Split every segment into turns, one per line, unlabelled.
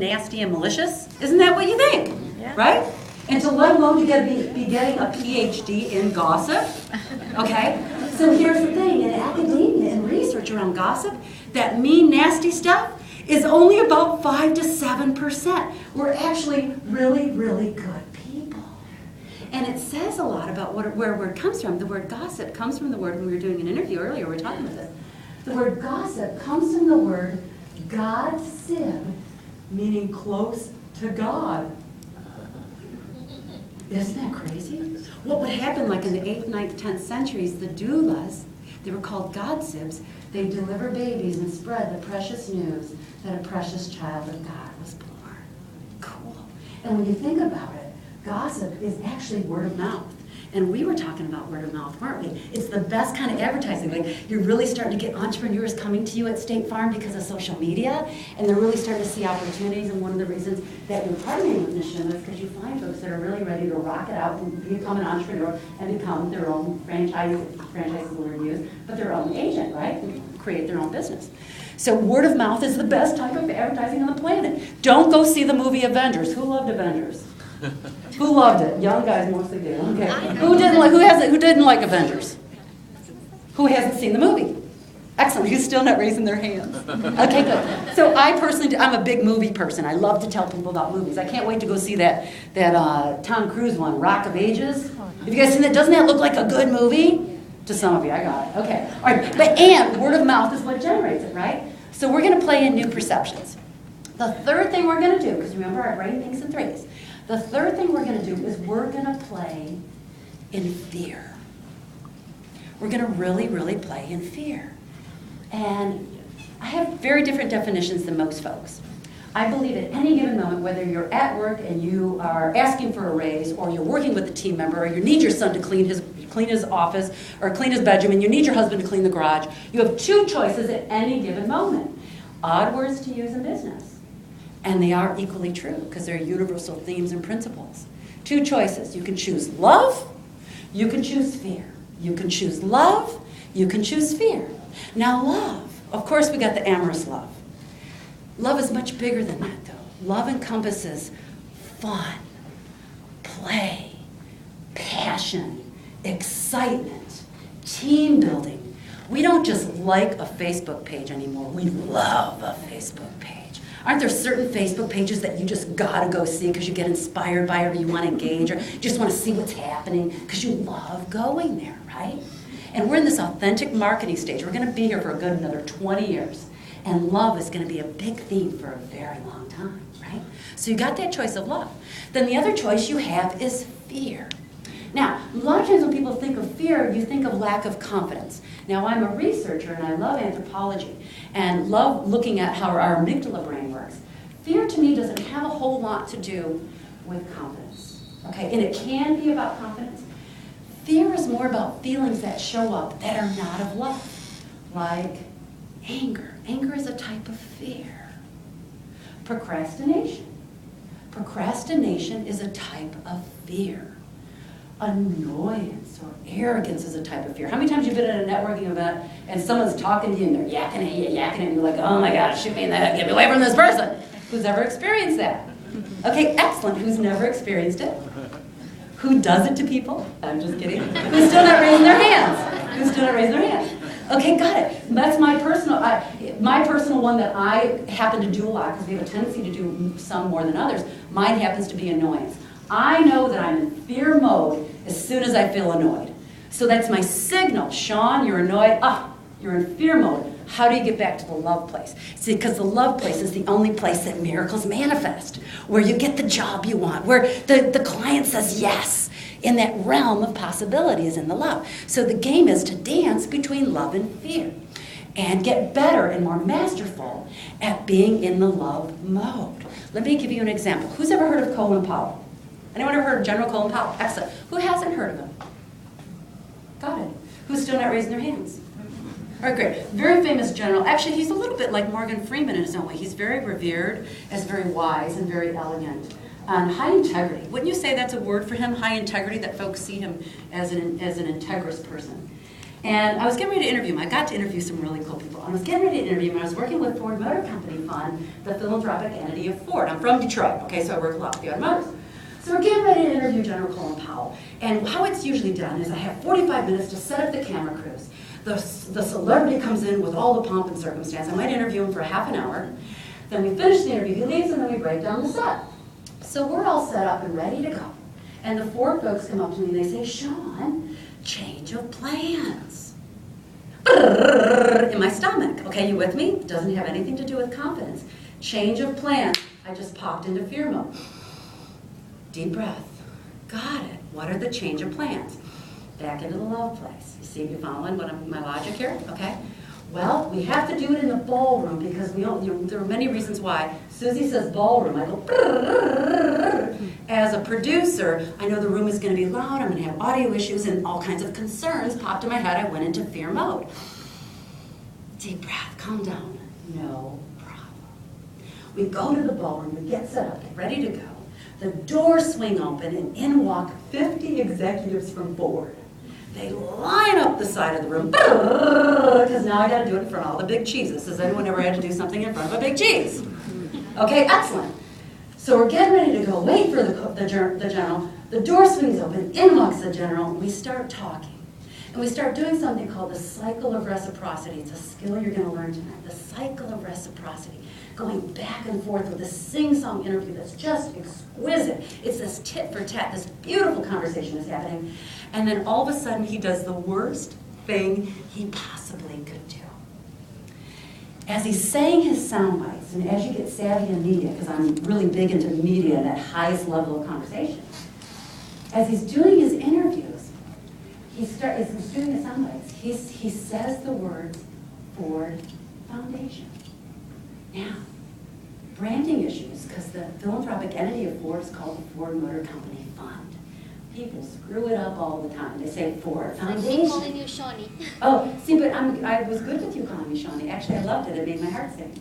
nasty and malicious? Isn't that what you think? Yeah. Right? And to let alone to be getting a PhD in gossip. Okay? So here's the thing, in academia and research around gossip, that mean, nasty stuff is only about 5 to 7%. We're actually really, really good people. And it says a lot about where a word comes from. The word gossip comes from the word, when we were doing an interview earlier, we were talking about this. The word gossip comes from the word God-sib, meaning close to God. Isn't that crazy? What would happen, like in the 8th, 9th, 10th centuries, the doulas, they were called God-sibs. They deliver babies and spread the precious news that a precious child of God was born. Cool. And when you think about it, gossip is actually word of mouth. And we were talking about word of mouth, weren't we? It's the best kind of advertising. Like, you're really starting to get entrepreneurs coming to you at State Farm because of social media, and they're really starting to see opportunities. And one of the reasons that you're partnering with NSHMBA is because you find folks that are really ready to rock it out and become an entrepreneur and become their own franchise is the word used, but their own agent, right? And create their own business. So word of mouth is the best type of advertising on the planet. Don't go see the movie Avengers. Who loved Avengers? Who loved it? Young guys mostly did. Okay. Who didn't like Avengers? Who hasn't seen the movie? Excellent. Who's still not raising their hands? Okay, good. So I personally, I'm a big movie person. I love to tell people about movies. I can't wait to go see that Tom Cruise one, Rock of Ages. Have you guys seen that? Doesn't that look like a good movie? To some of you, I got it. Okay. All right. And word of mouth is what generates it, right? So we're going to play in new perceptions. The third thing we're going to do, because remember our brain thinks in threes. The third thing we're going to do is we're going to play in fear. We're going to really, really play in fear. And I have very different definitions than most folks. I believe at any given moment, whether you're at work and you are asking for a raise, or you're working with a team member, or you need your son to clean his office or clean his bedroom, and you need your husband to clean the garage, you have two choices at any given moment. Odd words to use in business. And they are equally true because they're universal themes and principles. Two choices. You can choose love, you can choose fear. You can choose love, you can choose fear. Now love, of course we got the amorous love. Love is much bigger than that though. Love encompasses fun, play, passion, excitement, team building. We don't just like a Facebook page anymore, we love a Facebook page. Aren't there certain Facebook pages that you just gotta go see because you get inspired by it, or you want to engage, or you just want to see what's happening because you love going there, right? And we're in this authentic marketing stage. We're going to be here for a good another 20 years. And love is going to be a big theme for a very long time, right? So you got that choice of love. Then the other choice you have is fear. Now, a lot of times when people think of fear, you think of lack of confidence. Now, I'm a researcher and I love anthropology and love looking at how our amygdala brain works. Fear to me doesn't have a whole lot to do with confidence, okay? And it can be about confidence. Fear is more about feelings that show up that are not of love, like anger. Anger is a type of fear. Procrastination. Procrastination is a type of fear. Annoyance or arrogance is a type of fear. How many times have you been at a networking event and someone's talking to you and they're yakking at you, and you're like, oh my God, shoot me in the head, get me away from this person. Who's ever experienced that? Okay, excellent. Who's never experienced it? Who does it to people? I'm just kidding. Who's still not raising their hands? Who's still not raising their hands? Okay, got it. That's my personal one that I happen to do a lot because we have a tendency to do some more than others. Mine happens to be annoyance. I know that I'm in fear mode as soon as I feel annoyed. So that's my signal. Shawne, you're annoyed. You're in fear mode. How do you get back to the love place? See, because the love place is the only place that miracles manifest, where you get the job you want, where the client says yes. In that realm of possibilities in the love. So the game is to dance between love and fear and get better and more masterful at being in the love mode. Let me give you an example. Who's ever heard of Colin Powell? Anyone ever heard of General Colin Powell? Excellent. Who hasn't heard of him? Got it. Who's still not raising their hands? All right, great. Very famous general. Actually, he's a little bit like Morgan Freeman in his own way. He's very revered as very wise and very elegant. High integrity. Wouldn't you say that's a word for him, high integrity, that folks see him as an integrous person? And I was getting ready to interview him. I got to interview some really cool people. I was getting ready to interview him. I was working with Ford Motor Company Fund, the philanthropic entity of Ford. I'm from Detroit, okay, so I work a lot with the automotives. So we're getting ready to interview General Colin Powell. And how it's usually done is I have 45 minutes to set up the camera crews. The celebrity comes in with all the pomp and circumstance. I might interview him for half an hour. Then we finish the interview, he leaves, and then we break down the set. So we're all set up and ready to go. And the Ford folks come up to me and they say, Shawne, change of plans. In my stomach. Okay, you with me? It doesn't have anything to do with confidence. Change of plans. I just popped into fear mode. Deep breath. Got it. What are the change of plans? Back into the love place. You see me following my logic here? Okay. Well, we have to do it in the ballroom because we don't, there are many reasons why. Susie says ballroom. I go, as a producer, I know the room is going to be loud, I'm going to have audio issues, and all kinds of concerns popped in my head. I went into fear mode. Deep breath, calm down. No problem. We go to the ballroom, we get set up, get ready to go. The doors swing open, and in walk 50 executives from Ford. They line up the side of the room, because now I got to do it in front of all the big cheeses. Has anyone ever had to do something in front of a big cheese? Okay, excellent. So we're getting ready to go. Wait for the general. The door swings open. In walks the general. And we start talking. And we start doing something called the cycle of reciprocity. It's a skill you're going to learn tonight. The cycle of reciprocity. Going back and forth with a sing-song interview that's just exquisite. It's this tit for tat. This beautiful conversation is happening. And then all of a sudden he does the worst thing he possibly could do. As he's saying his sound bites, and as you get savvy in media, because I'm really big into media and that highest level of conversation, as he's doing his interviews, as he's doing his sound bites, he says the words Ford Foundation. Now, branding issues, because the philanthropic entity of Ford is called the Ford Motor Company Fund. People screw it up all the time. They say Ford Foundation.
I'm calling you Shawne.
Oh, see, but I was good with you calling me Shawne. Actually, I loved it. It made my heart sing.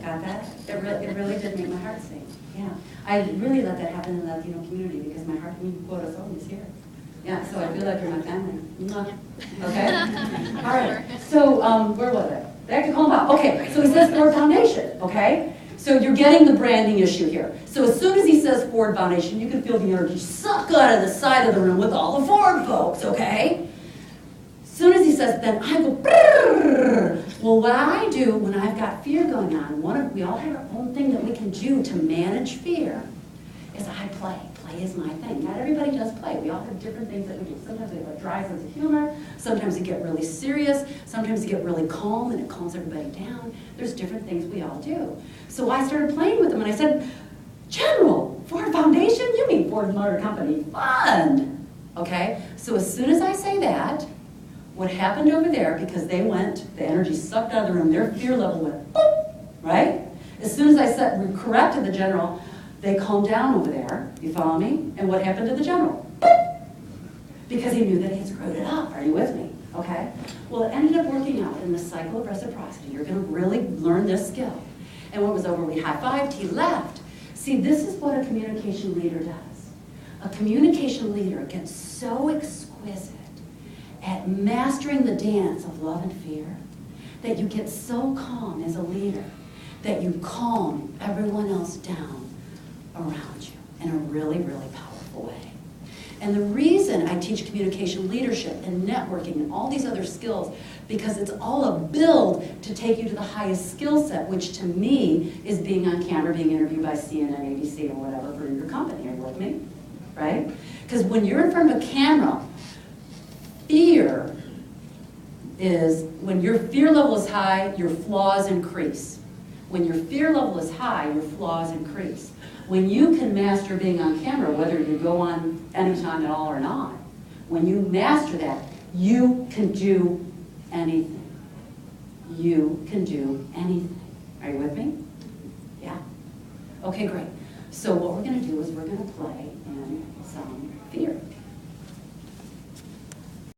Got that? It really did make my heart sing. Yeah. I really let that happen in the Latino community because my heart, quote us always here. Yeah, so I feel like you're my family. Okay? All right. So, where was I? Back to Colin Powell. Okay, so he says Ford Foundation, okay? So you're getting the branding issue here. So as soon as he says Ford Foundation, you can feel the energy suck out of the side of the room with all the Ford folks, okay? As soon as he says, then I go, brrr. Well, what I do when I've got fear going on, we all have our own thing that we can do to manage fear, is I play. Play is my thing. Not everybody does play. We all have different things that we do. Sometimes we have a dry sense of humor. Sometimes we get really serious. Sometimes we get really calm and it calms everybody down. There's different things we all do. So I started playing with them and I said, General, Ford Foundation? You mean Ford Motor Company Fund? Okay? So as soon as I say that, what happened over there, because they went, the energy sucked out of the room, their fear level went, boop, right? As soon as I corrected the general, they calmed down over there, you follow me? And what happened to the general? Boop! Because he knew that he had screwed it up. Are you with me? Okay? Well, it ended up working out in the cycle of reciprocity. You're going to really learn this skill. And when it was over, we high-fived, he left. See, this is what a communication leader does. A communication leader gets so exquisite at mastering the dance of love and fear that you get so calm as a leader that you calm everyone else down around you in a really, really powerful way. And the reason I teach communication leadership and networking and all these other skills, because it's all a build to take you to the highest skill set, which to me is being on camera, being interviewed by CNN, ABC, or whatever for your company. Are you with me? Right? Because when you're in front of a camera, fear is, when your fear level is high, your flaws increase. When your fear level is high, your flaws increase. When you can master being on camera, whether you go on anytime at all or not, when you master that, you can do anything. You can do anything. Are you with me? Yeah? Okay, great. So what we're going to do is we're going to play in some fear.